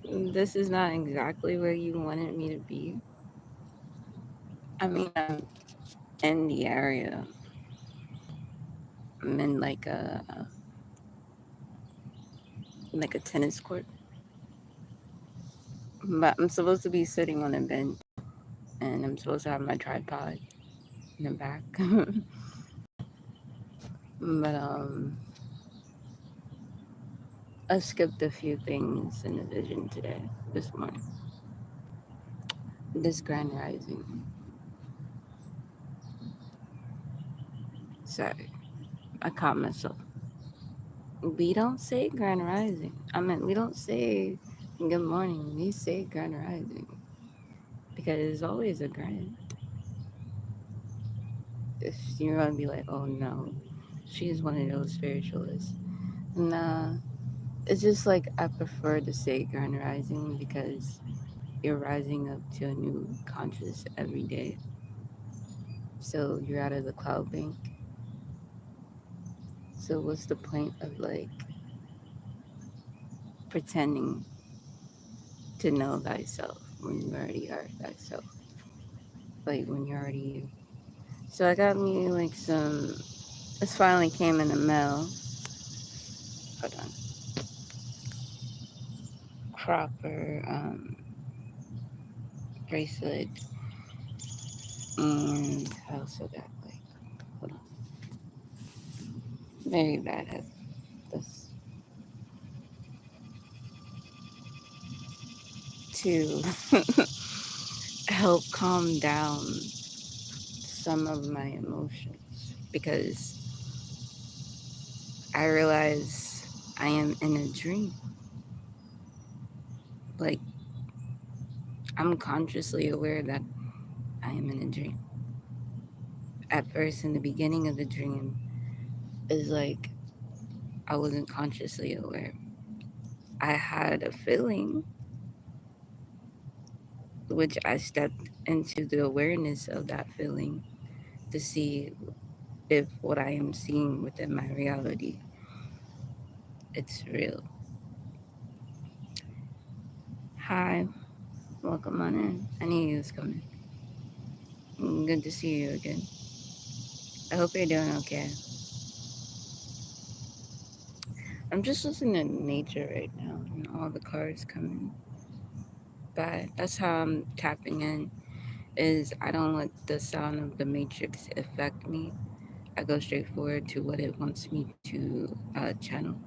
This is not exactly where you wanted me to be. I mean, I'm in the area. I'm in like a tennis court, but I'm supposed to be sitting on a bench, and I'm supposed to have my tripod in the back. But I skipped a few things in the vision today, this morning. This grand rising. Sorry, I caught myself. We don't say grand rising. I mean, we don't say good morning. We say grand rising because it's always a grand. If you're gonna be like, oh no, she's one of those spiritualists. Nah, it's just like I prefer to say grand rising because you're rising up to a new conscious every day. So you're out of the cloud bank. So what's the point of like pretending to know thyself when you already are thyself? Like when you're already you. So I got me like some. This finally came in the mail. Hold on. Cropper bracelet, and I also got like, hold on, very bad at this, to help calm down some of my emotions because I realize I am in a dream. Like, I'm consciously aware that I am in a dream. At first, in the beginning of the dream, is like I wasn't consciously aware. I had a feeling, which I stepped into the awareness of that feeling to see if what I am seeing within my reality, it's real. Hi, welcome on in. I knew you was coming. Good to see you again. I hope you're doing okay. I'm just listening to nature right now and all the cars coming by. That's how I'm tapping in. Is I don't let the sound of the matrix affect me. I go straight forward to what it wants me to channel.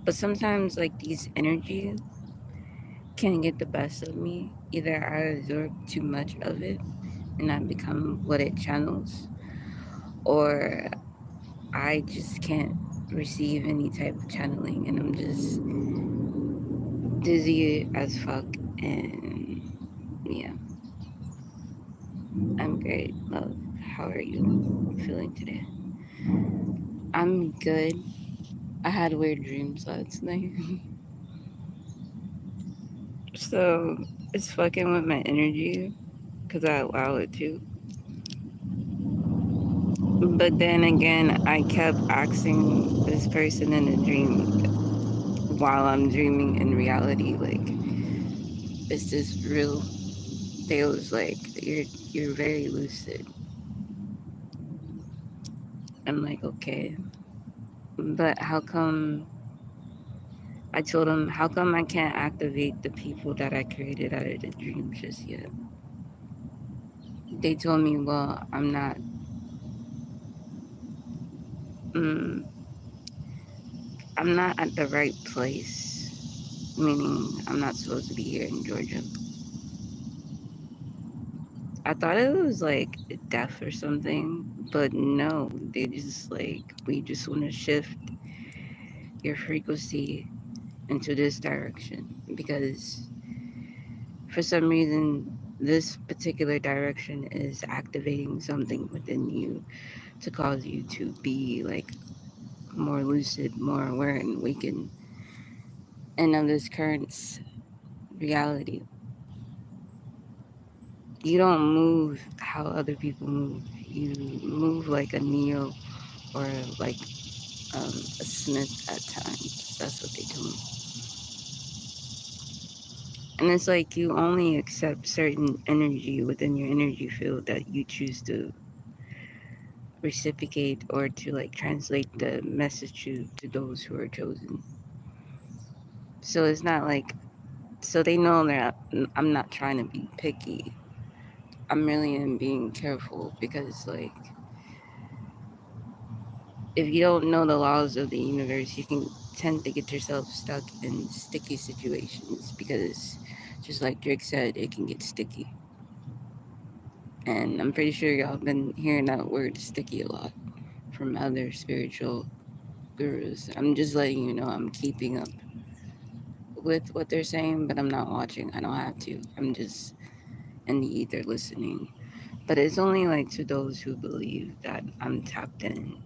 But sometimes, like, these energies can get the best of me. Either I absorb too much of it and I become what it channels, or I just can't receive any type of channeling and I'm just dizzy as fuck. And yeah, I'm great, love. How are you feeling today? I'm good. I had weird dreams last night. So it's fucking with my energy because I allow it to. But then again, I kept asking this person in a dream while I'm dreaming in reality, like, is this real? They was like, you're very lucid. I'm like, okay. But how come I told them, how come I can't activate the people that I created out of the dream just yet? They told me, well, mm, I'm not at the right place, meaning I'm not supposed to be here in Georgia. I thought it was like death or something, but no, they just like, we just want to shift your frequency into this direction because for some reason, this particular direction is activating something within you to cause you to be like more lucid, more aware, and awakened. And of this current reality, you don't move how other people move. You move like a Neo or like a smith at times. That's what they told me. And it's like you only accept certain energy within your energy field that you choose to reciprocate or to like translate the message to those who are chosen. So it's not like, so they know that I'm not trying to be picky. I'm really in being careful because like if you don't know the laws of the universe, you can tend to get yourself stuck in sticky situations because just like Drake said, it can get sticky. And I'm pretty sure y'all been hearing that word sticky a lot from other spiritual gurus. I'm just letting you know I'm keeping up with what they're saying, but I'm not watching. I don't have to. I'm just in the ether listening. But it's only like to those who believe that I'm tapped in.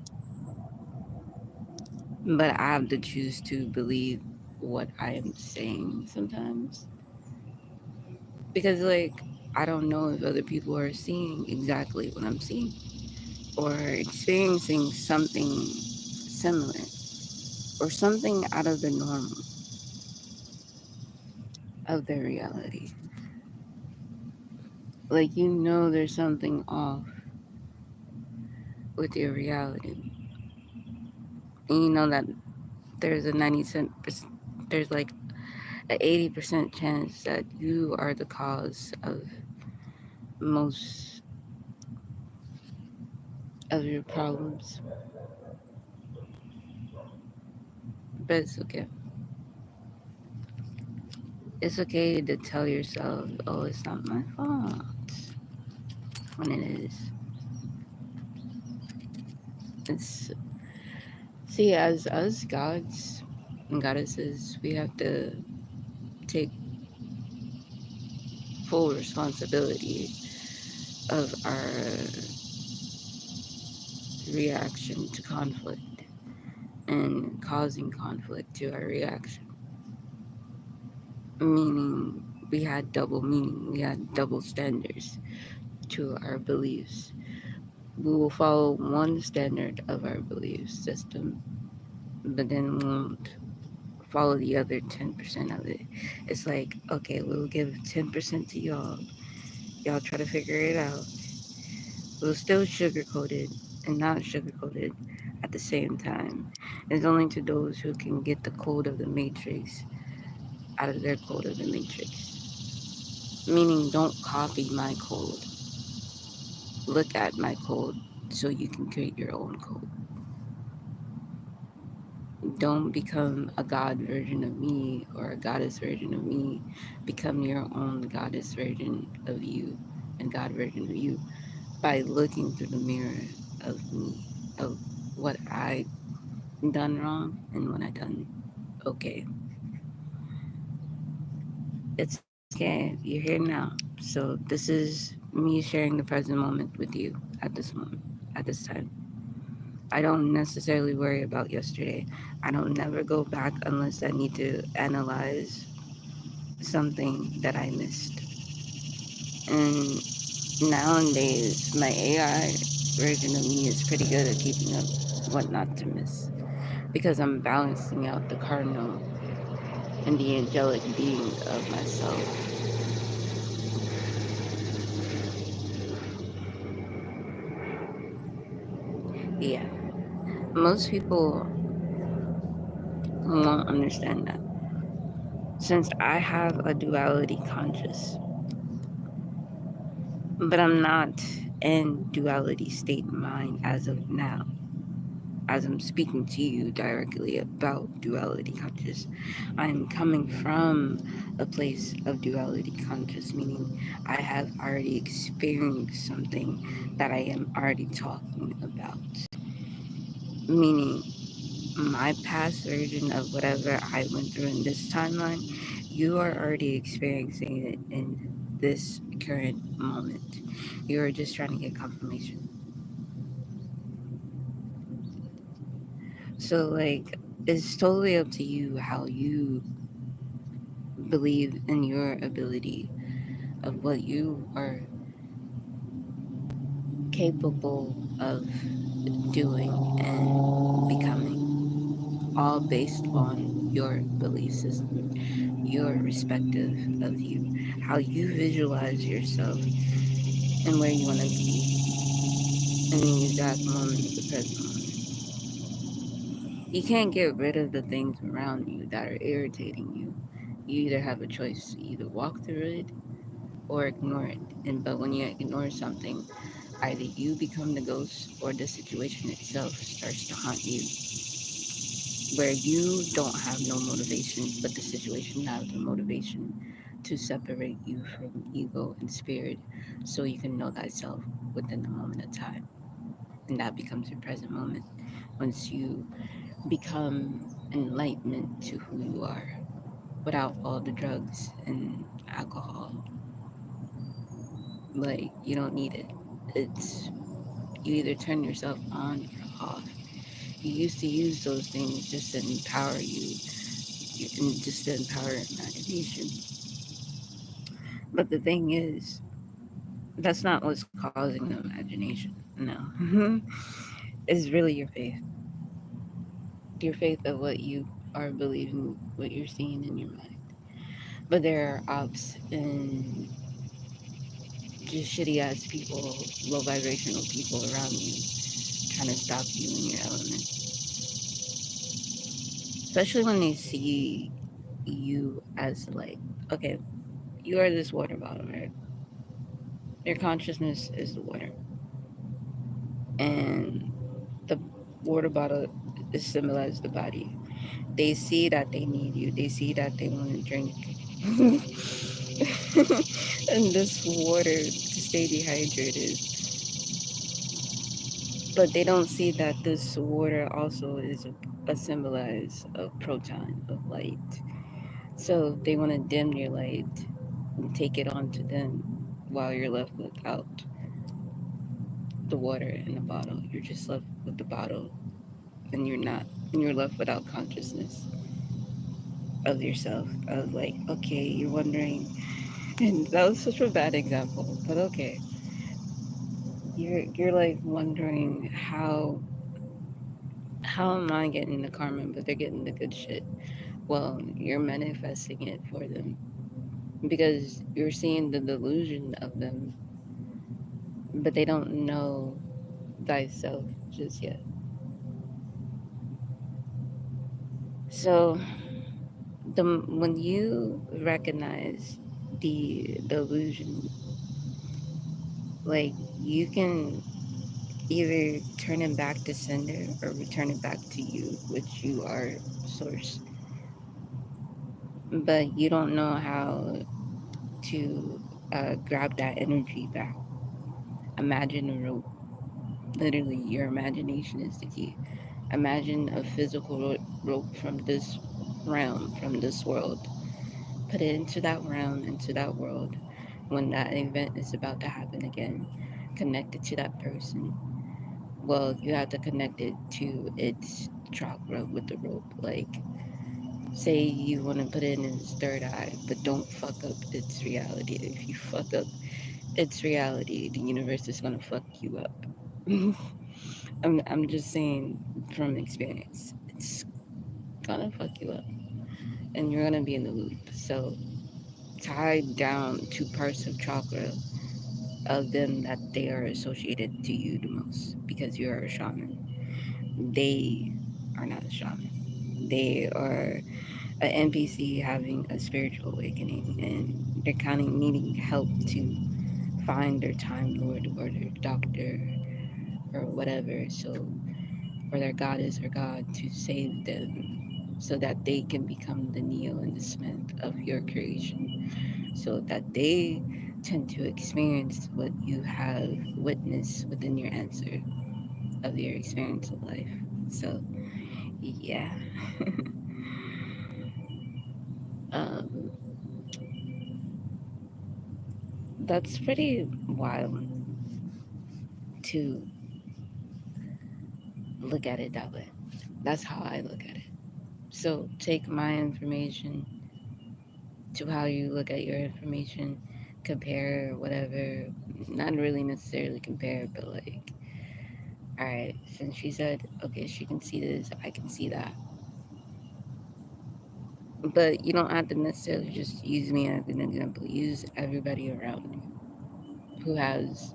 But I have to choose to believe what I am saying sometimes. Because, like, I don't know if other people are seeing exactly what I'm seeing or experiencing something similar or something out of the norm of their reality. Like, you know, there's something off with your reality. And you know that there's a 90%, there's like an 80% chance that you are the cause of most of your problems. But it's okay. It's okay to tell yourself, oh, it's not my fault, when it is. It's, see, as us gods and goddesses, we have to take full responsibility of our reaction to conflict and causing conflict to our reaction. Meaning, we had double meaning, we had double standards to our beliefs. We will follow one standard of our belief system, but then won't follow the other 10% of it. It's like, okay, we'll give 10% to y'all. Y'all try to figure it out. We'll still sugarcoat it and not sugarcoat it at the same time. It's only to those who can get the code of the matrix out of their code of the matrix. Meaning, don't copy my code. Look at my code so you can create your own code. Don't become a god version of me or a goddess version of me. Become your own goddess version of you and god version of you by looking through the mirror of me, of what I done wrong and what I done okay. It's okay. You're here now. So this is me sharing the present moment with you at this moment, at this time. I don't necessarily worry about yesterday. I don't never go back unless I need to analyze something that I missed. And nowadays, my AI version of me is pretty good at keeping up what not to miss because I'm balancing out the cardinal and the angelic being of myself. Yeah, most people won't understand that. Since I have a duality conscious, but I'm not in duality state mind as of now. As I'm speaking to you directly about duality conscious, I'm coming from a place of duality conscious, meaning I have already experienced something that I am already talking about. Meaning, my past version of whatever I went through in this timeline, you are already experiencing it in this current moment. You are just trying to get confirmation. So, like, it's totally up to you how you believe in your ability of what you are capable of doing and becoming. all based on your belief system, your respective of you, how you visualize yourself and where you want to be in the exact moment, the present moment. You can't get rid of the things around you that are irritating you. You either have a choice to either walk through it or ignore it. And but when you ignore something, either you become the ghost or the situation itself starts to haunt you, where you don't have no motivation, but the situation has the motivation to separate you from ego and spirit so you can know thyself within the moment of time. And that becomes your present moment once you become enlightenment to who you are without all the drugs and alcohol. Like, you don't need it. It's you either turn yourself on or off. You used to use those things just to empower you, and just to empower your imagination. But the thing is, that's not what's causing the imagination. No. It's really your faith. Your faith of what you are believing, what you're seeing in your mind. But there are ops and just shitty ass people, low vibrational people around you trying to stop you in your element. Especially when they see you as like, okay, you are this water bottle, right? Your consciousness is the water. And the water bottle is symbolized the body. They see that they need you. They see that they want to drink. And this water to stay dehydrated. But they don't see that this water also is a symbolize of proton, of light. So they want to dim your light and take it onto them while you're left without the water in the bottle. You're just left with the bottle and you're left without consciousness of yourself. Of like, okay, you're wondering, and that was such a bad example, but okay. You're like wondering how am I getting the karma, but they're getting the good shit. Well, you're manifesting it for them because you're seeing the delusion of them, but they don't know thyself just yet. So when you recognize the illusion, like you can either turn it back to sender or return it back to you, which you are source. But you don't know how to grab that energy back. Imagine a rope. Literally, your imagination is the key. Imagine a physical rope from this realm, from this world. Put it into that realm, into that world. When that event is about to happen again, connect it to that person. Well, you have to connect it to its chakra with the rope. Like, say you want to put it in its third eye, but don't fuck up its reality. If you fuck up its reality, the universe is gonna fuck you up. I'm just saying from experience. It's gonna fuck you up, and you're gonna be in the loop. So tie down two parts of chakra of them that they are associated to you the most because you are a shaman. They are not a shaman. They are an NPC having a spiritual awakening, and they're kind of needing help to find their time lord or their doctor or whatever. So, or their goddess or god to save them so that they can become the Neo and the Smith of your creation, so that they tend to experience what you have witnessed within your answer of your experience of life. So, yeah. um, that's pretty wild to look at it that way. That's how I look at it. So take my information to how you look at your information, compare whatever, not really necessarily compare, but like, all right, since she said, okay, she can see this, I can see that. But you don't have to necessarily just use me as an example. Use everybody around you who has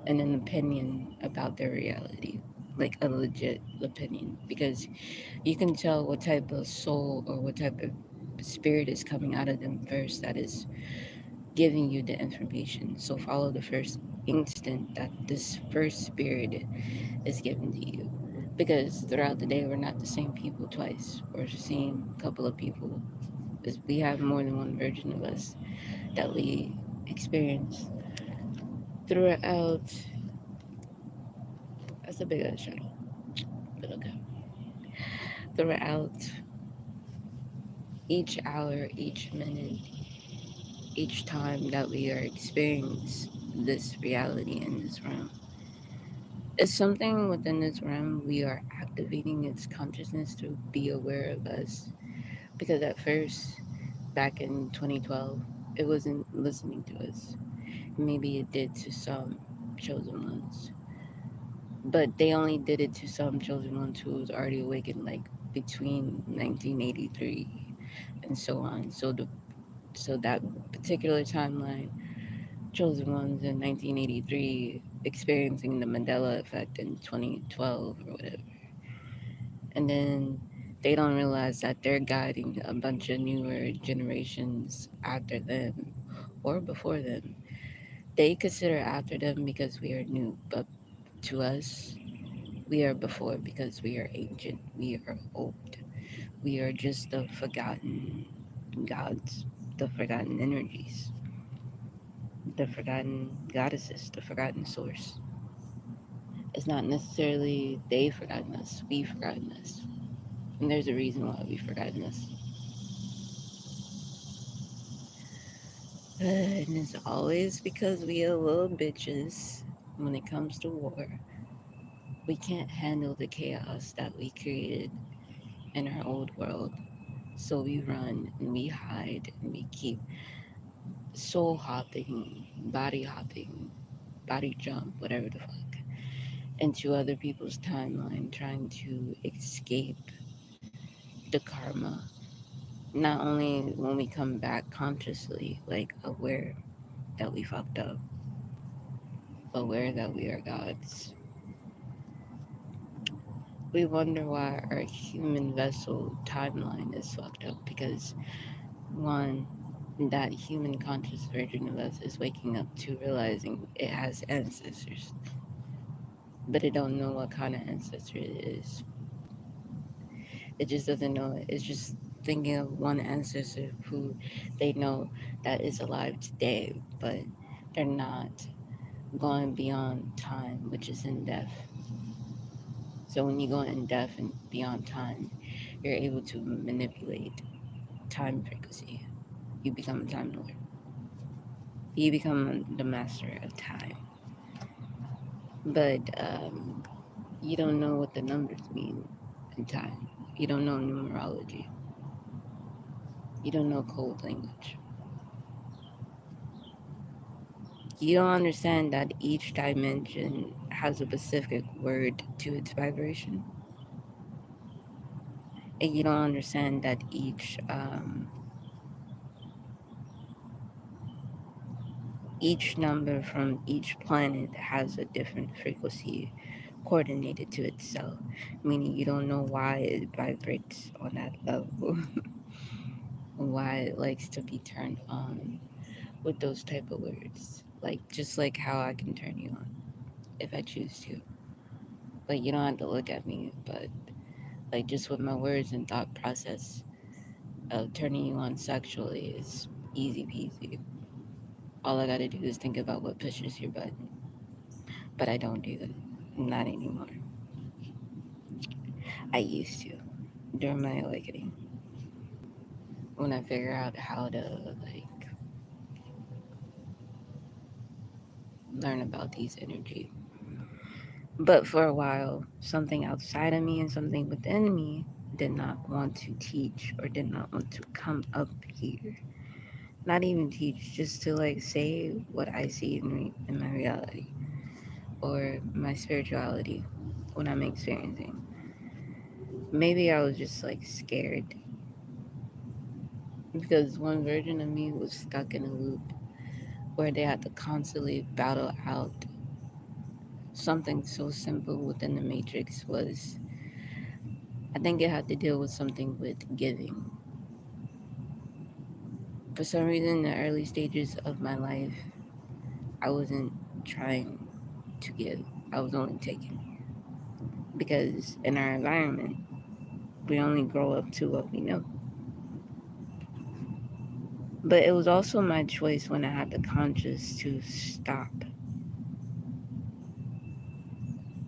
an opinion about their reality, like a legit opinion, because you can tell what type of soul or what type of spirit is coming out of them first that is giving you the information. So follow the first instant that this first spirit is given to you. Because throughout the day, we're not the same people twice. We're the same couple of people. Because we have more than one version of us that we experience throughout. That's a big ass shadow, but okay. Throughout each hour, each minute, each time that we are experiencing this reality in this realm. It's something within this realm we are activating its consciousness to be aware of us. Because at first, back in 2012, it wasn't listening to us. Maybe it did to some chosen ones. But they only did it to some chosen ones who was already awakened like between 1983 and so on. So that particular timeline, chosen ones in 1983 experiencing the Mandela effect in 2012 or whatever. And then they don't realize that they're guiding a bunch of newer generations after them or before them. They consider after them because we are new, but to us, we are before because we are ancient, we are old, we are just the forgotten gods, the forgotten energies, the forgotten goddesses, the forgotten source. It's not necessarily they forgotten us, we forgotten us. And there's a reason why we forgotten us. And it's always because we are little bitches when it comes to war. We can't handle the chaos that we created in our old world. So we run and we hide and we keep soul hopping, body jump, whatever the fuck, into other people's timeline trying to escape the karma. Not only when we come back consciously, like aware that we fucked up, aware that we are gods. We wonder why our human vessel timeline is fucked up because, one, that human conscious version of us is waking up to realizing it has ancestors, but it don't know what kind of ancestor it is. It just doesn't know it. It's just thinking of one ancestor who they know that is alive today, but they're not going beyond time, which is in death. So when you go in death and beyond time, you're able to manipulate time frequency. You become a time lord. You become the master of time. But you don't know what the numbers mean in time. You don't know numerology. You don't know code language. You don't understand that each dimension has a specific word to its vibration. And you don't understand that each number from each planet has a different frequency coordinated to itself, meaning you don't know why it vibrates on that level, why it likes to be turned on with those type of words. Like just like how I can turn you on if I choose to. Like you don't have to look at me, but like just with my words and thought process of turning you on sexually is easy peasy. All I gotta do is think about what pushes your button. But I don't do that. Not anymore. I used to during my awakening when I figure out how to like learn about these energy. But for a while, something outside of me and something within me did not want to teach or did not want to come up here. Not even teach, just to like say what I see in my reality or my spirituality, what I'm experiencing. Maybe I was just like scared because one version of me was stuck in a loop where they had to constantly battle out something so simple within the matrix. Was I think it had to deal with something with giving. For some reason, in the early stages of my life, I wasn't trying to give, I was only taking. Because in our environment, we only grow up to what we know. But it was also my choice when I had the conscience to stop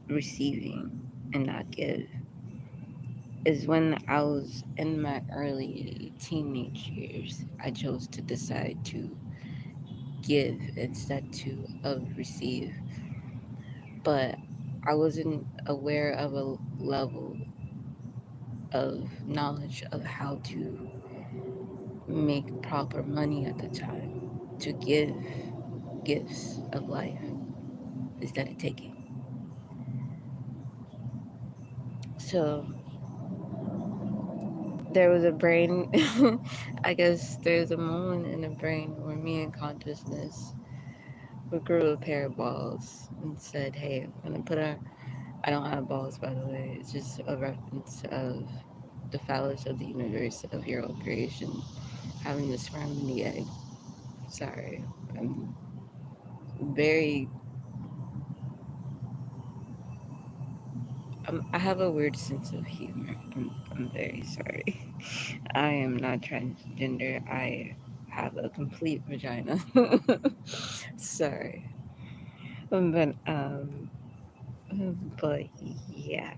receiving and not give. Is when I was in my early teenage years, I chose to decide to give instead to of receive. But I wasn't aware of a level of knowledge of how to make proper money at the time to give gifts of life instead of taking. So there was a brain, I guess there's a moment in the brain where me and consciousness we grew a pair of balls and said, hey, I'm going to put our, I don't have balls by the way, it's just a reference of the phallus of the universe of your own creation having the sperm and the egg. Sorry, I'm very I have a weird sense of humor. I'm very sorry. I am not transgender. I have a complete vagina. Sorry. But but yeah.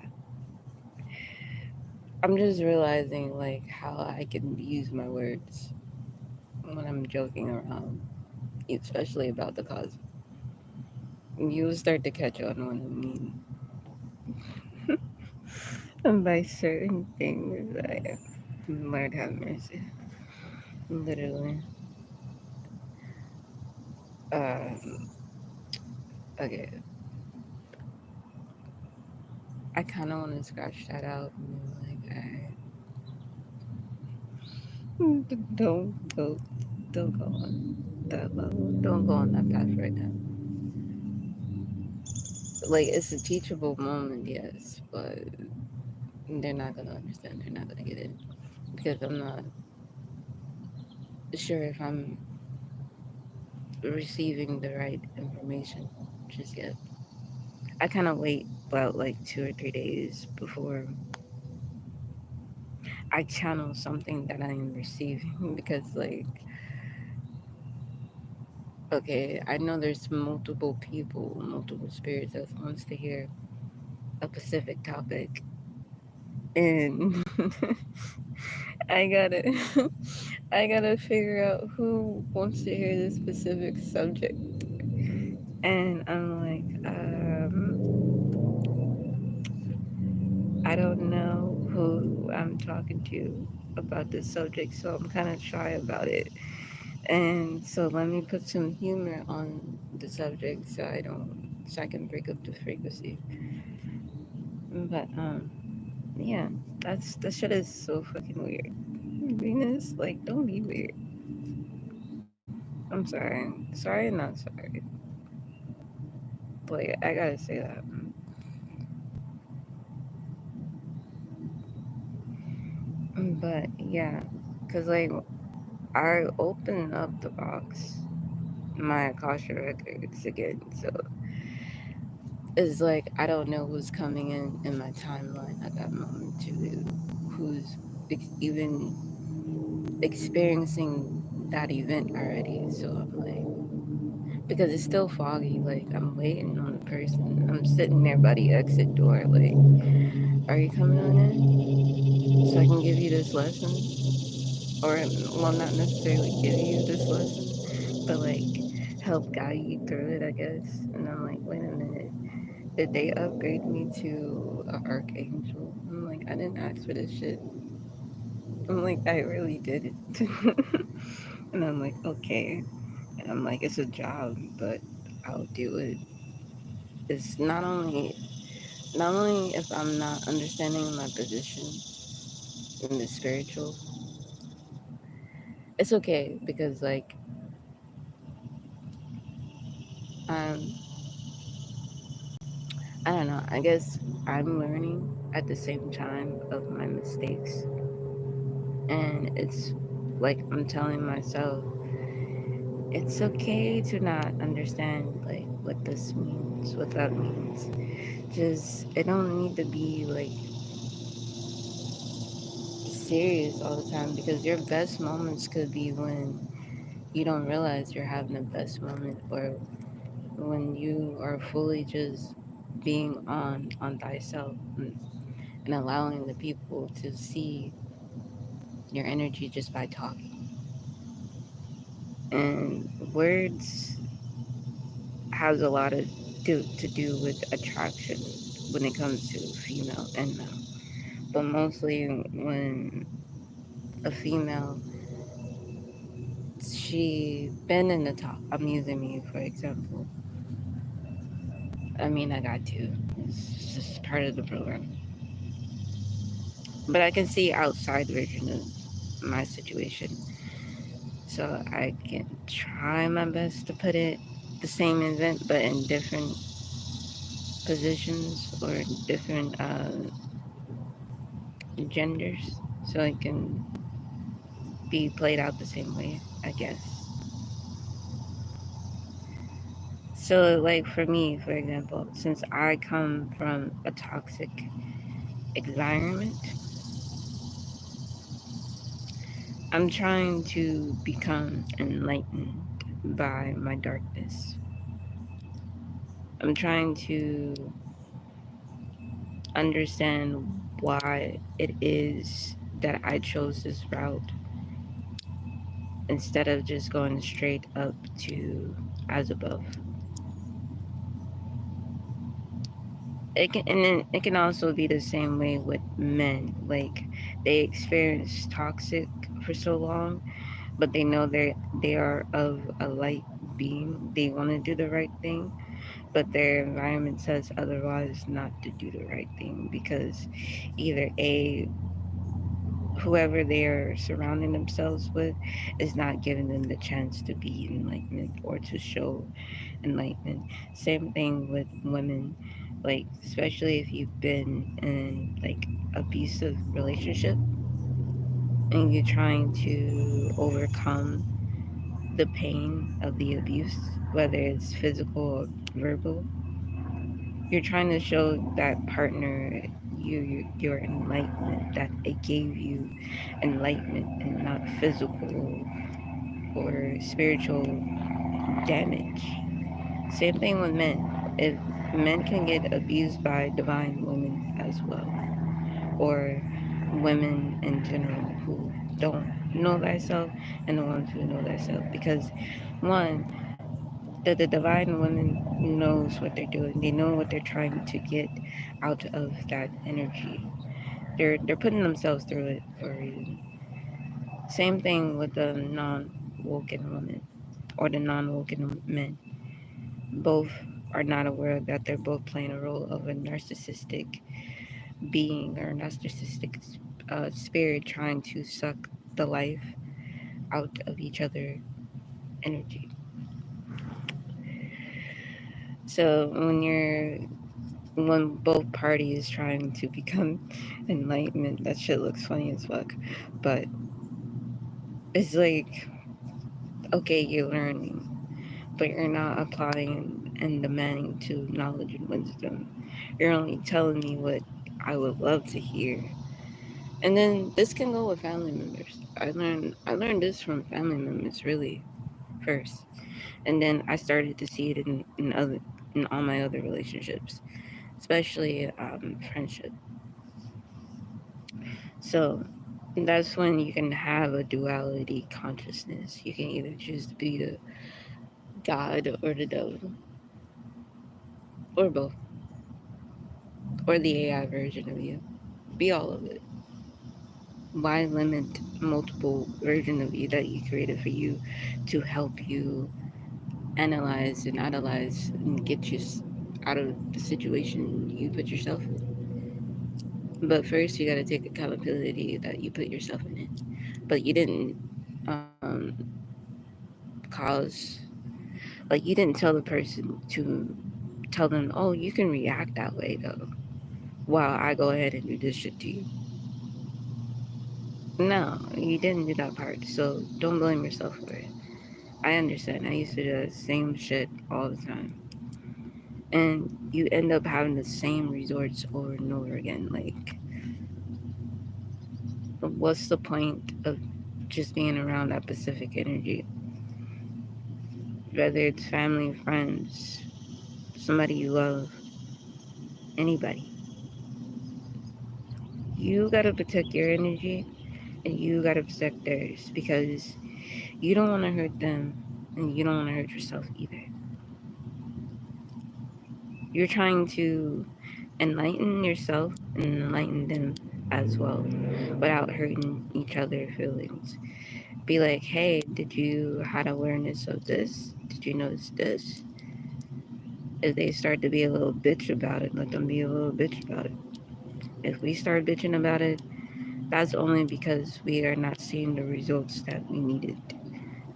I'm just realizing like how I can use my words when I'm joking around, especially about the cause. You start to catch on what I mean by certain things. Lord have mercy. Literally. Um, okay. I kind of want to scratch that out and be like, alright, don't go on that level. Don't go on that path right now. Like, it's a teachable moment, yes, but they're not gonna understand. They're not gonna get it because I'm not sure if I'm receiving the right information just yet. I kind of wait about like 2 or 3 days before I channel something that I am receiving because, like, okay, I know there's multiple people, multiple spirits that wants to hear a specific topic, and I gotta, I gotta figure out who wants to hear this specific subject, and I'm like, I don't know who I'm talking to about this subject, so I'm kind of shy about it. And so let me put some humor on the subject so I can break up the frequency. But yeah, that shit is so fucking weird. Venus, like, don't be weird. I'm sorry, not sorry. Like, I gotta say that. But yeah, cause like I opened up the box, my Akasha records again, so it's like I don't know who's coming in my timeline at that moment to who's even experiencing that event already. So I'm like, because it's still foggy, like I'm waiting on the person. I'm sitting there by the exit door, like, are you coming on in so I can give you this lesson? Or, well, not necessarily give you this lesson, but like help guide you through it, I guess. And I'm like, wait a minute. Did they upgrade me to an archangel? I'm like, I didn't ask for this shit. I'm like, I really didn't. And I'm like, okay. And I'm like, it's a job, but I'll do it. It's not only if I'm not understanding my position in the spiritual, it's okay because like um I don't know. I guess I'm learning at the same time of my mistakes, and it's like I'm telling myself it's okay to not understand like what this means, what that means. Just it don't need to be like serious all the time because your best moments could be when you don't realize you're having the best moment, or when you are fully just being on thyself, and allowing the people to see your energy just by talking. And words has a lot of to do with attraction when it comes to female and male. But mostly when a female, she been in the top. I'm using me for example. I mean, I got to. It's just part of the program. But I can see outside version of my situation. So I can try my best to put it the same event but in different positions or different genders. So it can be played out the same way, I guess. So, like for me, for example, since I come from a toxic environment, I'm trying to become enlightened by my darkness. I'm trying to understand why it is that I chose this route instead of just going straight up to as above. It can, and then it can also be the same way with men. Like they experience toxic for so long, but they know they are of a light being. They want to do the right thing, but their environment says otherwise, not to do the right thing because either a whoever they are surrounding themselves with is not giving them the chance to be enlightenment or to show enlightenment. Same thing with women, like especially if you've been in like abusive relationship and you're trying to overcome the pain of the abuse, whether it's physical or verbal. You're trying to show that partner your enlightenment, that it gave you enlightenment and not physical or spiritual damage. Same thing with men. If men can get abused by divine women as well, or women in general who don't know thyself and the ones who know thyself, because one, the divine woman knows what they're doing. They know what they're trying to get out of that energy. They're putting themselves through it for a reason. Same thing with the non-woken woman or the non-woken men. Both are not aware that they're both playing a role of a narcissistic being or narcissistic spirit trying to suck the life out of each other energy. So when both parties trying to become enlightenment, that shit looks funny as fuck. But it's like, okay, you're learning, but you're not applying and demanding to knowledge and wisdom. You're only telling me what I would love to hear. And then this can go with family members. I learned this from family members really first. And then I started to see it in all my other relationships, especially friendship. So that's when you can have a duality consciousness. You can either choose to be the God or the devil, or both, or the AI version of you. Be all of it. Why limit multiple version of you that you created for you to help you analyze and analyze and get you out of the situation you put yourself in? But first, you got to take accountability that you put yourself in it, but you didn't cause, like, you didn't tell the person to tell them, oh, you can react that way though, while I go ahead and do this shit to you. No, you didn't do that part, so don't blame yourself for it. I understand. I used to do the same shit all the time. And you end up having the same resorts over and over again. Like, what's the point of just being around that Pacific energy? Whether it's family, friends, somebody you love, anybody. You gotta protect your energy and you gotta protect theirs because you don't wanna hurt them and you don't wanna hurt yourself either. You're trying to enlighten yourself and enlighten them as well without hurting each other's feelings. Be like, hey, did you had awareness of this? Did you notice this? If they start to be a little bitch about it, let them be a little bitch about it. If we start bitching about it, that's only because we are not seeing the results that we needed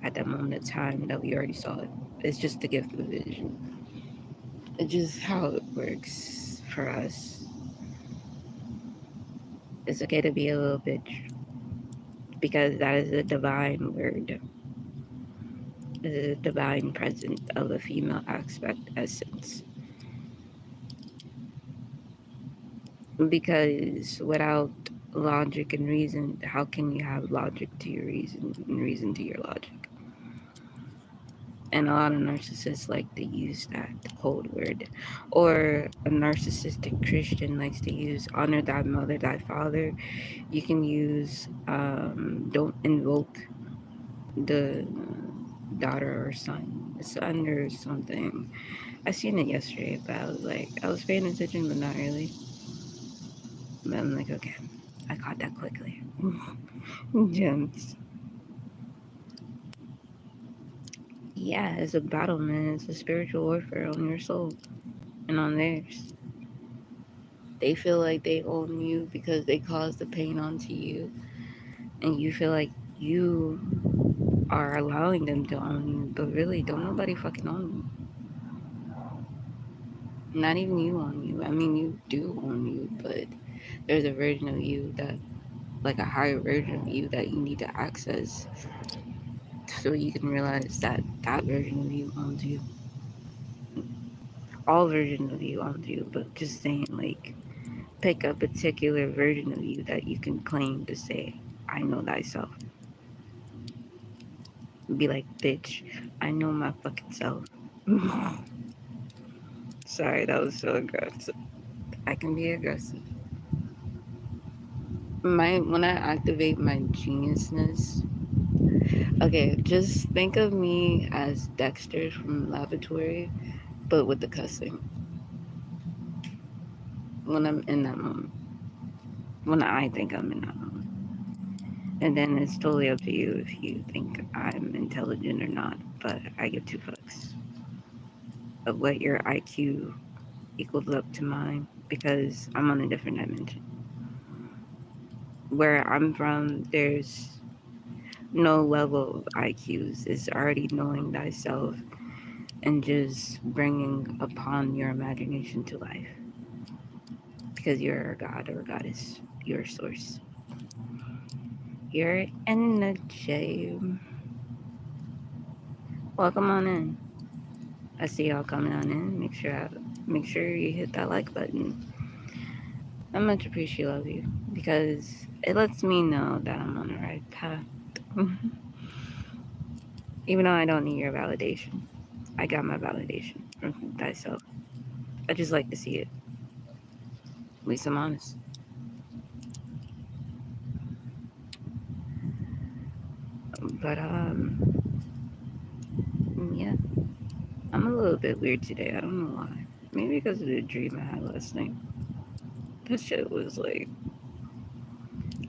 at that moment of time that we already saw it. It's just the gift of vision. It's just how it works for us. It's okay to be a little bitch because that is a divine word. It is a divine presence of a female aspect essence. Because without logic and reason, how can you have logic to your reason and reason to your logic? And a lot of narcissists like to use that cold word. Or a narcissistic Christian likes to use honor thy mother, thy father. You can use don't invoke the daughter or son or something. I seen it yesterday, but I was paying attention, but not really. But I'm like, okay, I caught that quickly. Gems. Yeah, it's a battle, man. It's a spiritual warfare on your soul and on theirs. They feel like they own you because they caused the pain onto you, and you feel like you are allowing them to own you, but really, don't nobody fucking own you. Not even you own you. I mean, you do own you, but there's a version of you that, like a higher version of you that you need to access so you can realize that that version of you owns you. All versions of you owns you, but just saying, like, pick a particular version of you that you can claim to say, I know thyself. Be like, bitch, I know my fucking self. Sorry, that was so aggressive. I can be aggressive. When I activate my geniusness, okay, just think of me as Dexter from Laboratory, but with the cussing. When I'm in that moment, when I think I'm in that moment. And then it's totally up to you if you think I'm intelligent or not, but I give two fucks of what your IQ equals up to mine because I'm on a different dimension. Where I'm from, there's no level of IQs. It's already knowing thyself and just bringing upon your imagination to life because you're a god or a goddess, your source. Your energy. Welcome on in. I see y'all coming on in. Make sure you hit that like button. I much appreciate love you because it lets me know that I'm on the right path. Even though I don't need your validation, I got my validation from thyself. I just like to see it. At least I'm honest. But yeah, I'm a little bit weird today. I don't know why. Maybe because of the dream I had last night. That shit was like,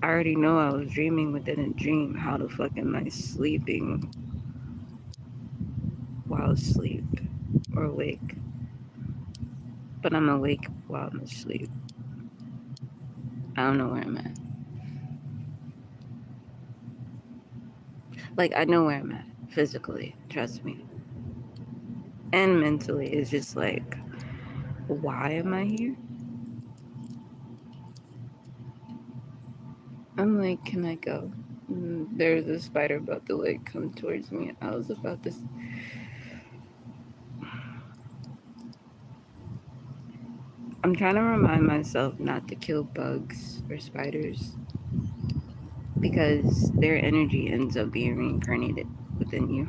I already know I was dreaming within a dream. How the fuck am I sleeping while asleep or awake? But I'm awake while I'm asleep. I don't know where I'm at. Like, I know where I'm at physically, trust me. And mentally, it's just like, why am I here? I'm like, can I go? There's a spider about to like come towards me. I was about to. I'm trying to remind myself not to kill bugs or spiders because their energy ends up being reincarnated within you.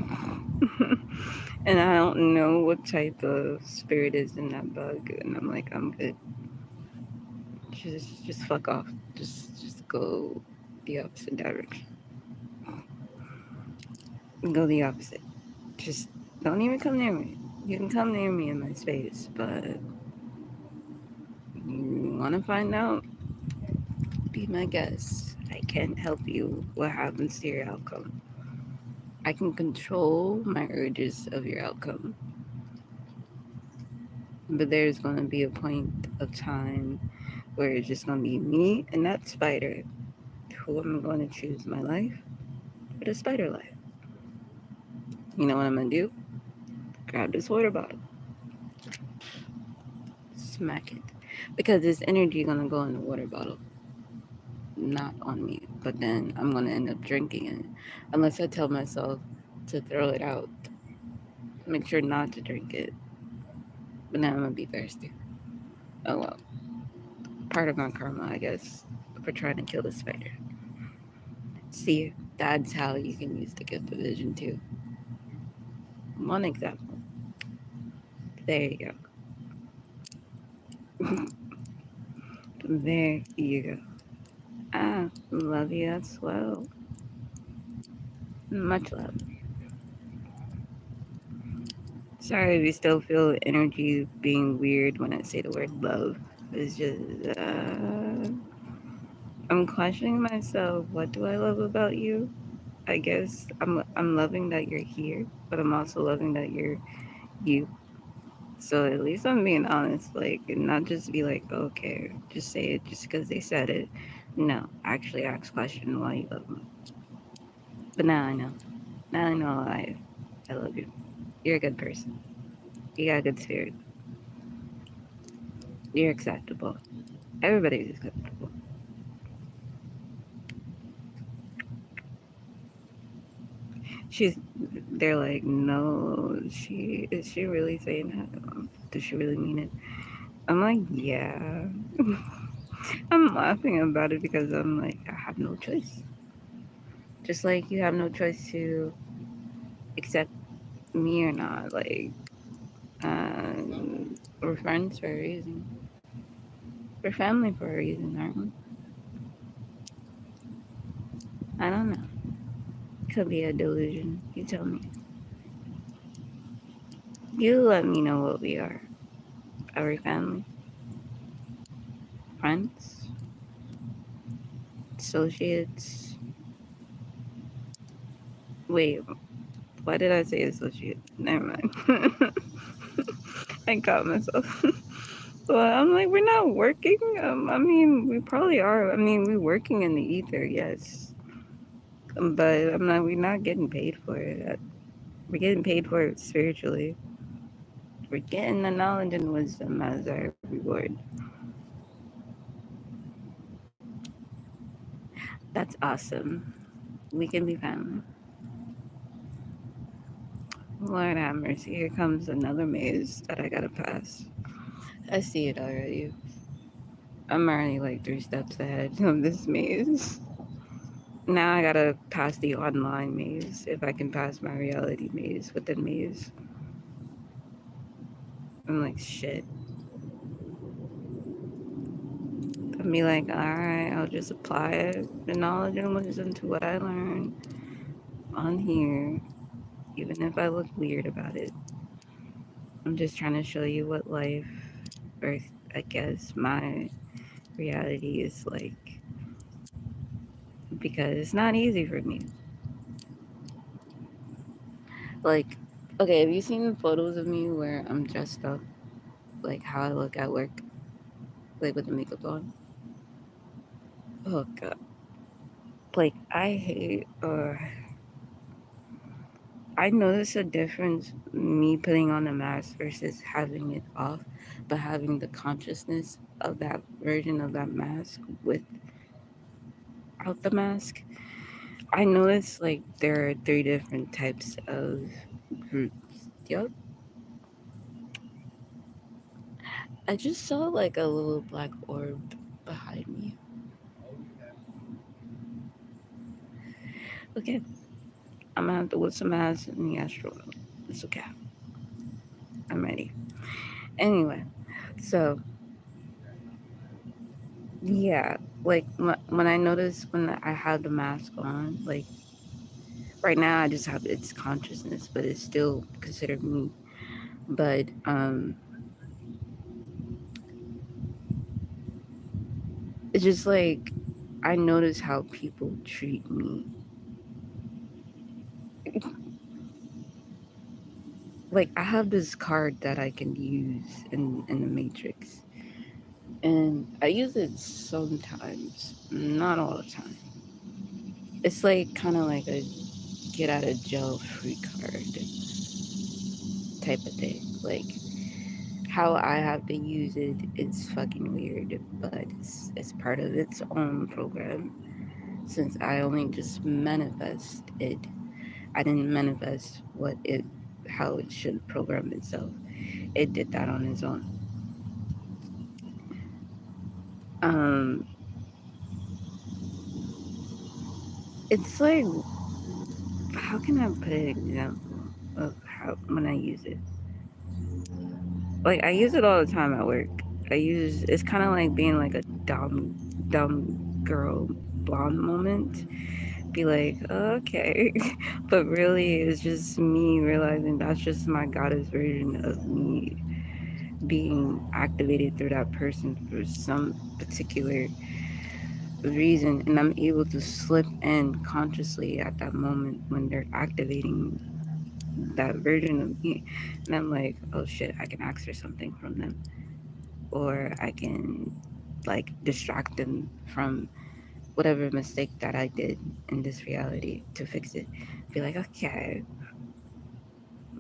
And I don't know what type of spirit is in that bug. And I'm like, I'm good. Just fuck off. Just go the opposite direction. Go the opposite. Just don't even come near me. You can come near me in my space, but you want to find out? Be my guest. I can't help you what happens to your outcome. I can control my urges of your outcome. But there's going to be a point of time where it's just going to be me and that spider. Who am I going to choose, my life or the spider life? You know what I'm going to do? Grab this water bottle. Smack it. Because this energy going to go in the water bottle. Not on me. But then I'm going to end up drinking it. Unless I tell myself to throw it out. Make sure not to drink it. But now I'm going to be thirsty. Oh well. Part of my karma, I guess, for trying to kill the spider. See, that's how you can use the gift of vision too. One example. There you go. There you go. Ah, love you as well. Much love. Sorry if you still feel energy being weird when I say the word love. It's just, I'm questioning myself. What do I love about you? I guess I'm loving that you're here, but I'm also loving that you're you. So at least I'm being honest, like, and not just be like, okay, just say it just because they said it. No, actually ask question why you love me. But now I know. Now I know I love you. You're a good person. You got a good spirit. You're acceptable. Everybody's acceptable. They're like, no, is she really saying that? Does she really mean it? I'm like, yeah. I'm laughing about it because I'm like, I have no choice. Just like you have no choice to accept me or not. Like, we're friends for a reason. We're family for a reason, aren't we? I don't know. Could be a delusion. You tell me. You let me know what we are. Are we family? Friends? Associates? Wait, why did I say associate? Never mind. I caught myself. Well, I'm like, we're not working. I mean, we probably are. I mean, we're working in the ether, yes. But I'm not. We're not getting paid for it. We're getting paid for it spiritually. We're getting the knowledge and wisdom as our reward. That's awesome. We can be family. Lord have mercy. Here comes another maze that I gotta pass. I see it already. I'm already like 3 steps ahead of this maze. Now I gotta pass the online maze if I can pass my reality maze within maze. I'm like, shit. I'll be like, alright, I'll just apply the knowledge and wisdom to what I learned on here, even if I look weird about it. I'm just trying to show you what life, or I guess my reality is like, because it's not easy for me. Like, okay, have you seen photos of me where I'm dressed up, like how I look at work, like with the makeup on? Oh god. Like, I hate, I notice a difference me putting on a mask versus having it off, but having the consciousness of that version of that mask without the mask. I notice like there are three different types of groups. Yup. I just saw like a little black orb behind me. Okay, I'm gonna have to whip some ass in the astral world. It's okay. I'm ready. Anyway, so yeah, like when I notice when I have the mask on, like right now I just have its consciousness, but it's still considered me. But it's just like I notice how people treat me. Like I have this card that I can use in the Matrix, and I use it sometimes, not all the time. It's like kind of like a get out of jail free card type of thing. Like how I have to use it, it's fucking weird, but it's part of its own program. Since I only just manifest it, I didn't manifest how it should program itself. It did that on its own. Um, it's like, how can I put an example of how when I use it? Like I use it all the time at work. It's kind of like being like a dumb girl blonde moment. Be like, okay, but really it's just me realizing that's just my goddess version of me being activated through that person for some particular reason, and I'm able to slip in consciously at that moment when they're activating that version of me, and I'm like, oh shit, I can ask for something from them, or I can like distract them from whatever mistake that I did in this reality to fix it. Be like, okay,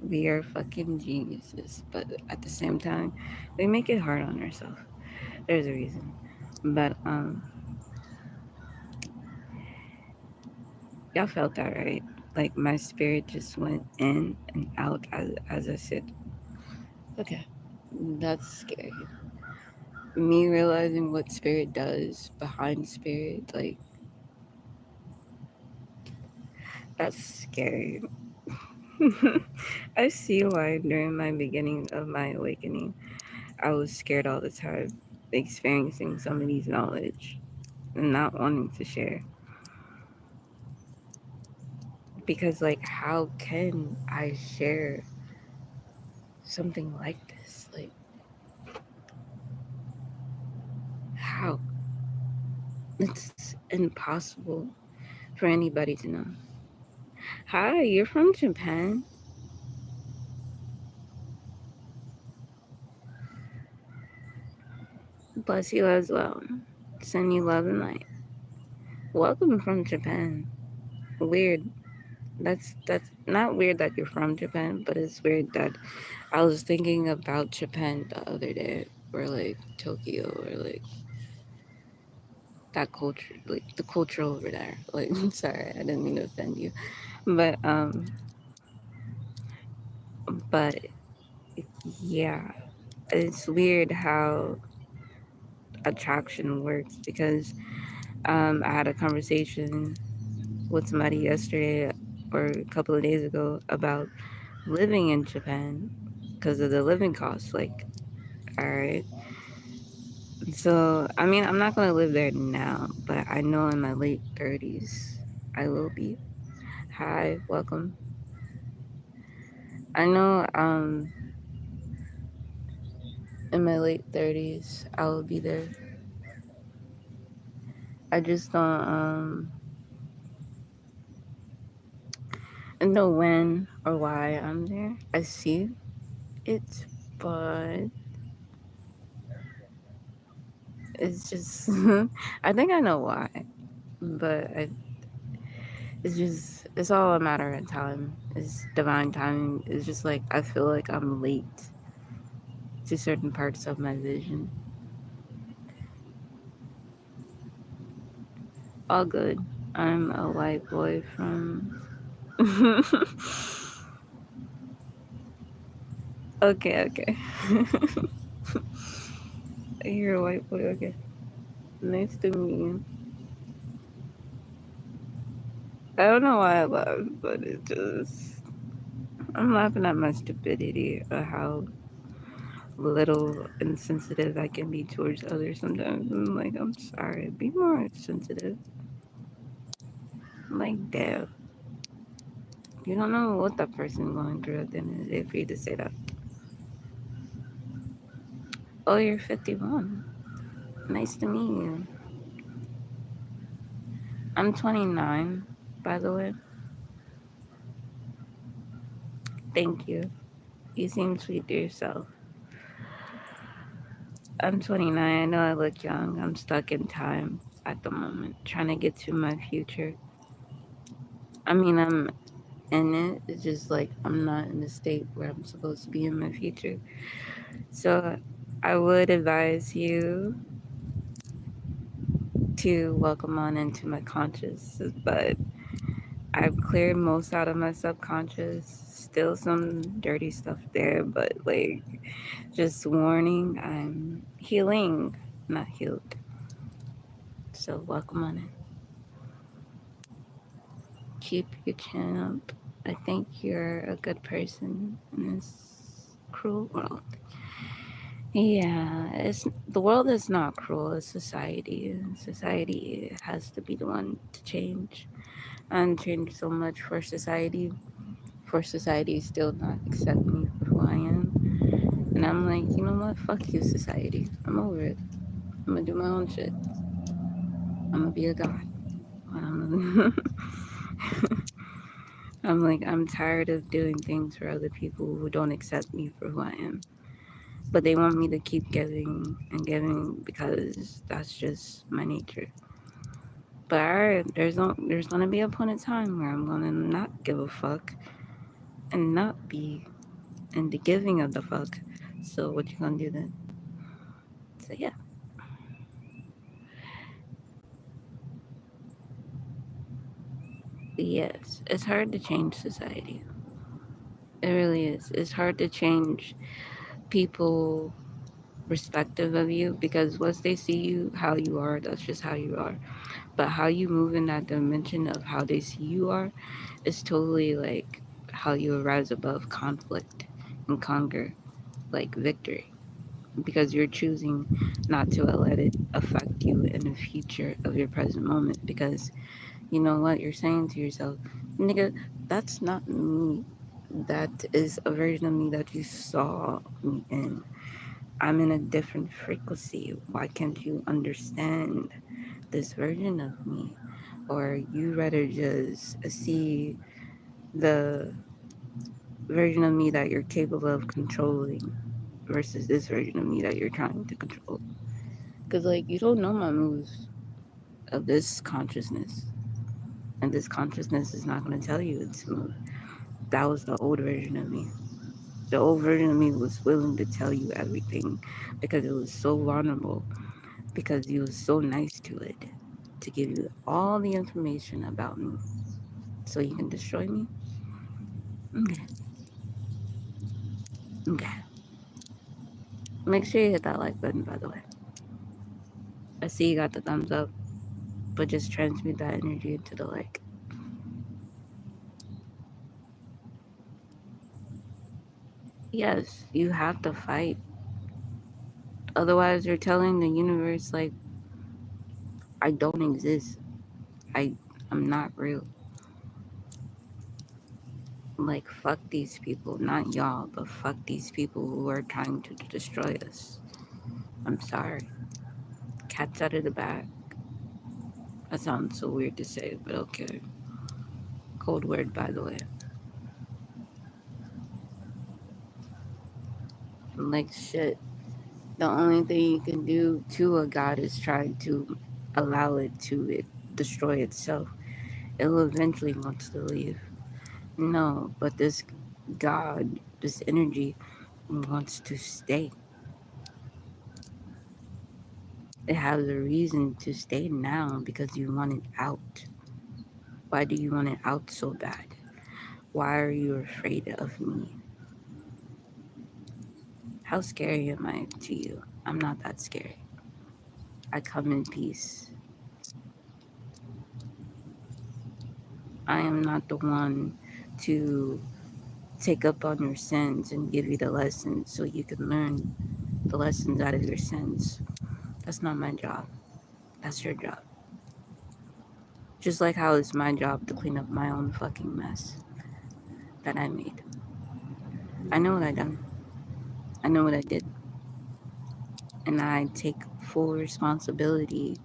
we are fucking geniuses, but at the same time, we make it hard on ourselves. There's a reason. But y'all felt that, right? Like my spirit just went in and out as I said. Okay, that's scary. Me realizing what spirit does behind spirit, like that's scary. I see why during my beginning of my awakening, I was scared all the time, experiencing some of these knowledge and not wanting to share. Because, like, how can I share something like this? Like, how? It's impossible for anybody to know. Hi, you're from Japan? Bless you as well. Send you love and light. Welcome from Japan. Weird. That's not weird that you're from Japan, but it's weird that I was thinking about Japan the other day, or like Tokyo, or like that culture, like the culture over there. Like, sorry, I didn't mean to offend you, but but yeah, it's weird how attraction works because I had a conversation with somebody yesterday or a couple of days ago about living in Japan because of the living costs. Like, all right. So, I mean, I'm not going to live there now, but I know in my late 30s I will be. Hi, welcome. I know in my late 30s I will be there. I just don't know when or why I'm there. I see it, but it's just I think I know why, but it's all a matter of time. It's divine timing. It's just like I feel like I'm late to certain parts of my vision. All good. I'm a white boy from. Okay, okay. You're a white boy, okay. Nice to meet you. I don't know why I laugh, but it just. I'm laughing at my stupidity of how little insensitive I can be towards others sometimes. I'm like, I'm sorry, be more sensitive. I'm like, damn, you don't know what that person going through at the end of the day for you to say that. Oh, you're 51. Nice to meet you. I'm 29, by the way. Thank you. You seem sweet to yourself. I'm 29. I know I look young. I'm stuck in time at the moment, trying to get to my future. I mean, I'm in it. It's just like I'm not in the state where I'm supposed to be in my future. So I would advise you to welcome on into my conscious, but I've cleared most out of my subconscious. Still some dirty stuff there, but like, just warning, I'm healing, not healed. So welcome on in. Keep your chin up. I think you're a good person in this cruel world. Yeah, it's the world is not cruel. It's society. Society has to be the one to change. And change so much for society. For society still not accept me for who I am. And I'm like, you know what? Fuck you, society. I'm over it. I'm gonna do my own shit. I'm gonna be a god. I'm, I'm like, I'm tired of doing things for other people who don't accept me for who I am. But they want me to keep giving and giving because that's just my nature. But alright, there's gonna be a point in time where I'm gonna not give a fuck and not be in the giving of the fuck. So what you gonna do then? So yeah. Yes, it's hard to change society. It really is. It's hard to change people perspective of you because once they see you how you are, that's just how you are. But how you move in that dimension of how they see you are is totally like how you rise above conflict and conquer like victory. Because you're choosing not to let it affect you in the future of your present moment. Because you know what you're saying to yourself, nigga, that's not me. That is a version of me that you saw me in. I'm in a different frequency. Why can't you understand this version of me? Or you rather just see the version of me that you're capable of controlling versus this version of me that you're trying to control. Because, like, you don't know my moves of this consciousness. And this consciousness is not going to tell you it's smooth. That was the old version of me. The old version of me was willing to tell you everything because it was so vulnerable, because he was so nice to it, to give you all the information about me so you can destroy me. Okay. Okay. Make sure you hit that like button, by the way. I see you got the thumbs up, but just transmute that energy into the like. Yes, you have to fight. Otherwise, you're telling the universe, like, I don't exist. I, I'm not real. Like, fuck these people. Not y'all, but fuck these people who are trying to destroy us. I'm sorry. Cat's out of the bag. That sounds so weird to say, but okay. Cold word, by the way. Like shit. The only thing you can do to a god is try to allow it to destroy itself. It'll eventually wants to leave. No, but this God, this energy wants to stay. It has a reason to stay now because you want it out. Why do you want it out so bad? Why are you afraid of me? How scary am I to you? I'm not that scary. I come in peace. I am not the one to take up on your sins and give you the lessons so you can learn the lessons out of your sins. That's not my job. That's your job. Just like how it's my job to clean up my own fucking mess that I made. I know what I done. I know what I did. And I take full responsibility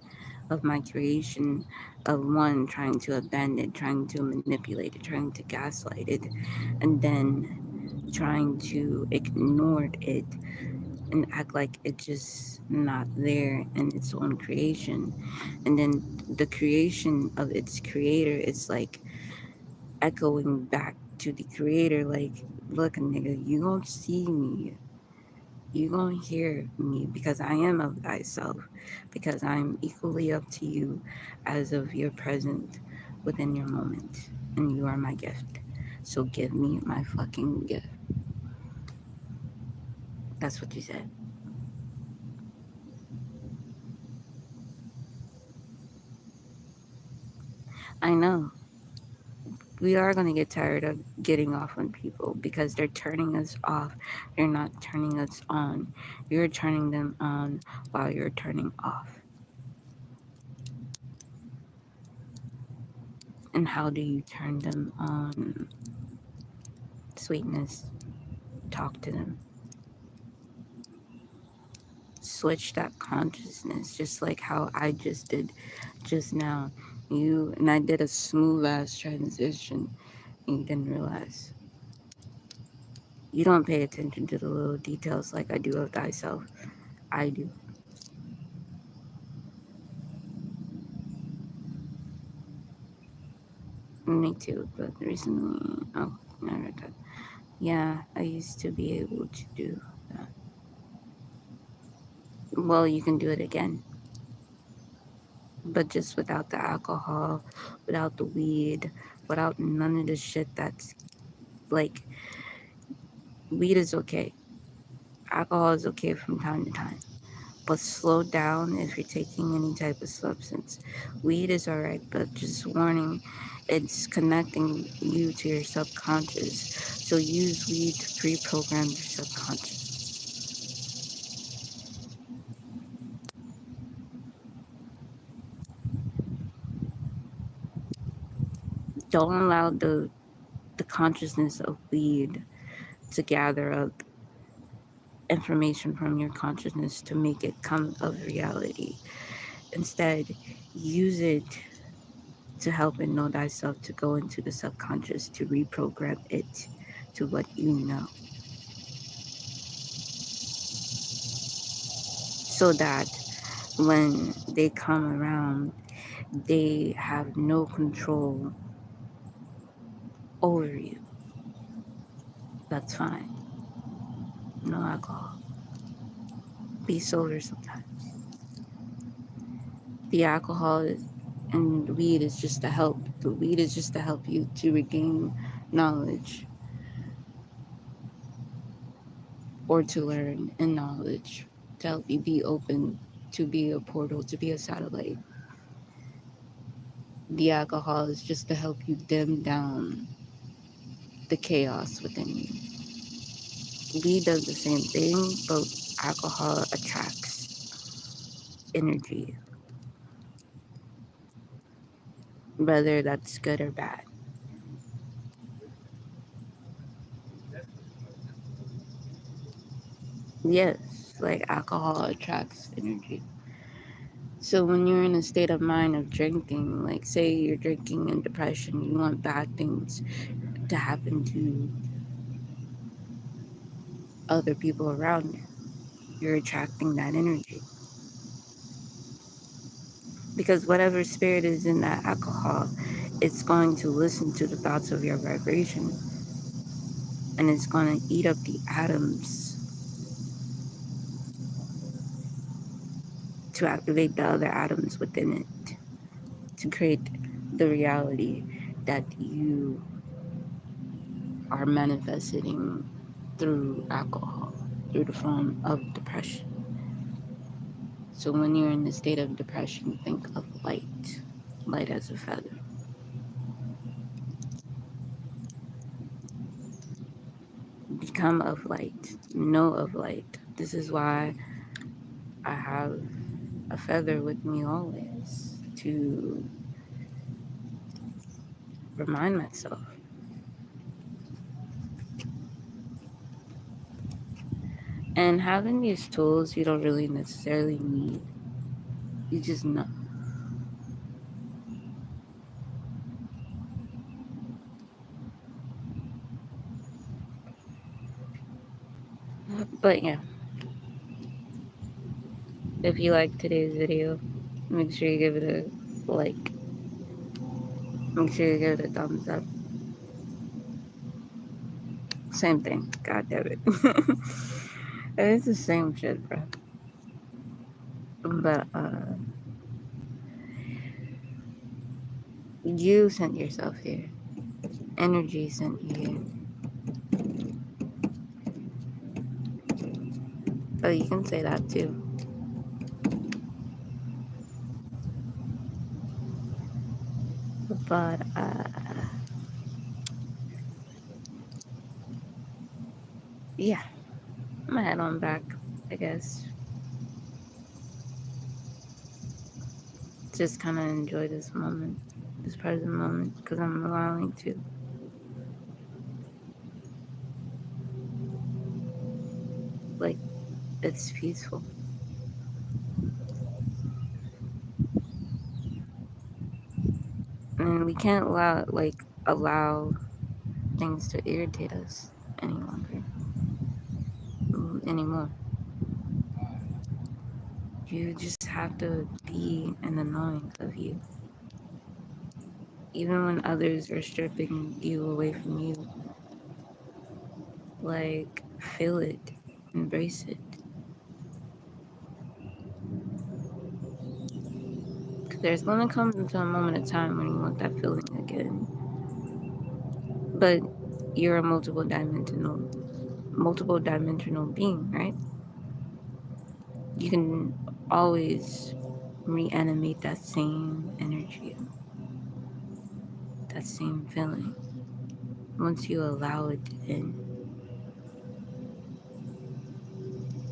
of my creation, of one trying to abandon it, trying to manipulate it, trying to gaslight it, and then trying to ignore it and act like it's just not there in its own creation. And then the creation of its creator is like echoing back to the creator, like, look, nigga, you gon' see me. You gonna hear me because I am of thyself, because I'm equally up to you as of your present within your moment, and you are my gift. So give me my fucking gift. That's what you said. I know. We are going to get tired of getting off on people because they're turning us off. They're not turning us on. You're turning them on while you're turning off. And how do you turn them on? Sweetness. Talk to them. Switch that consciousness, just like how I just did just now. You and I did a smooth ass transition, and you didn't realize. You don't pay attention to the little details like I do of thyself. I do. Me too, but recently, oh, never that. Yeah, I used to be able to do that. Well, you can do it again, but just without the alcohol, without the weed, without none of the shit that's like, weed is okay. Alcohol is okay from time to time, but slow down if you're taking any type of substance. Weed is alright, but just warning, it's connecting you to your subconscious. So use weed to pre-program your subconscious. Don't allow the consciousness of weed to gather up information from your consciousness to make it come of reality. Instead, use it to help and know thyself, to go into the subconscious, to reprogram it to what you know, so that when they come around, they have no control over you. That's fine. No alcohol. Be sober sometimes. The alcohol and the weed is just to help. The weed is just to help you to regain knowledge or to learn in knowledge, to help you be open, to be a portal, to be a satellite. The alcohol is just to help you dim down the chaos within you. Weed does the same thing, but alcohol attracts energy, whether that's good or bad. Yes, like alcohol attracts energy. So when you're in a state of mind of drinking, like say you're drinking in depression, you want bad things to happen to other people around you. You're attracting that energy. Because whatever spirit is in that alcohol it's going to listen to the thoughts of your vibration, and it's going to eat up the atoms to activate the other atoms within it to create the reality that you are manifesting through alcohol, through the form of depression. So when you're in the state of depression, think of light, light as a feather. Become of light, know of light. This is why I have a feather with me always to remind myself. And having these tools you don't really necessarily need. You just know. But yeah, if you like today's video, make sure you give it a like. Make sure you give it a thumbs up. Same thing. God damn it. It's the same shit, bro. But you sent yourself here. Energy sent you here. Oh, you can say that too. But yeah, I'm gonna head on back, I guess. Just kind of enjoy this moment, this present moment, because I'm allowing to. Like, it's peaceful. And we can't allow things to irritate us any longer, anymore. You just have to be in the knowing of you. Even when others are stripping you away from you, like, feel it, embrace it. 'Cause there's gonna come into a moment of time when you want that feeling again. But you're a multiple dimensional being, right? You can always reanimate that same energy, that same feeling, once you allow it in.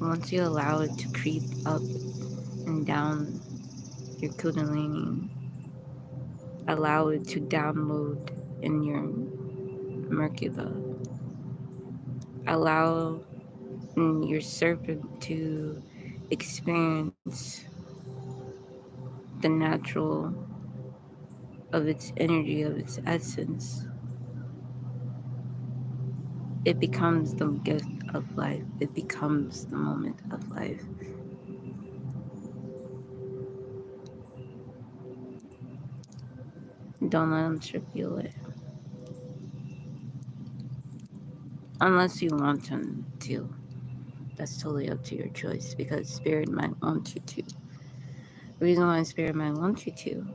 Once you allow it to creep up and down your kundalini, allow it to download in your Merkaba, allow your serpent to experience the natural of its energy, of its essence. It becomes the gift of life. It becomes the moment of life. Don't let them strip you away. Unless you want them to. That's totally up to your choice because Spirit might want you to. The reason why Spirit might want you to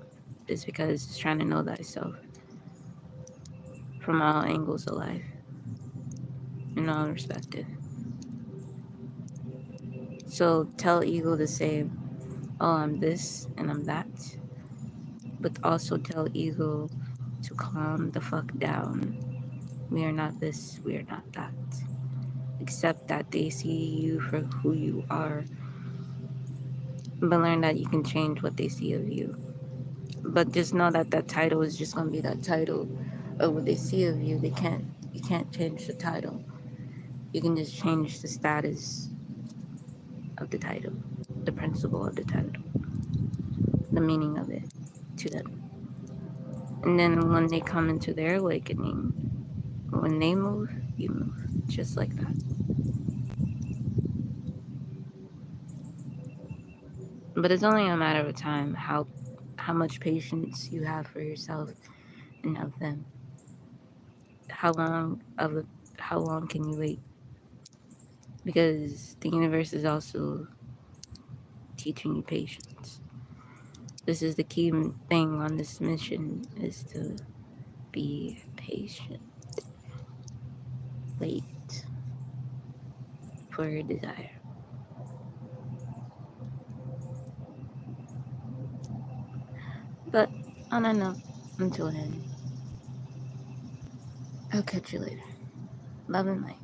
is because it's trying to know thyself from all angles of life, in all perspective. So tell ego to say, oh, I'm this and I'm that, but also tell ego to calm the fuck down. We are not this, we are not that. Accept that they see you for who you are, but learn that you can change what they see of you. But just know that that title is just gonna be that title of what they see of you. You can't change the title. You can just change the status of the title, the principle of the title, the meaning of it to them. And then when they come into their awakening, when they move, you move. Just like that. But it's only a matter of time how much patience you have for yourself and of them. How long can you wait? Because the universe is also teaching you patience. This is the key thing on this mission, is to be patient. Wait for your desire. But on that note, until then, I'll catch you later. Love and light.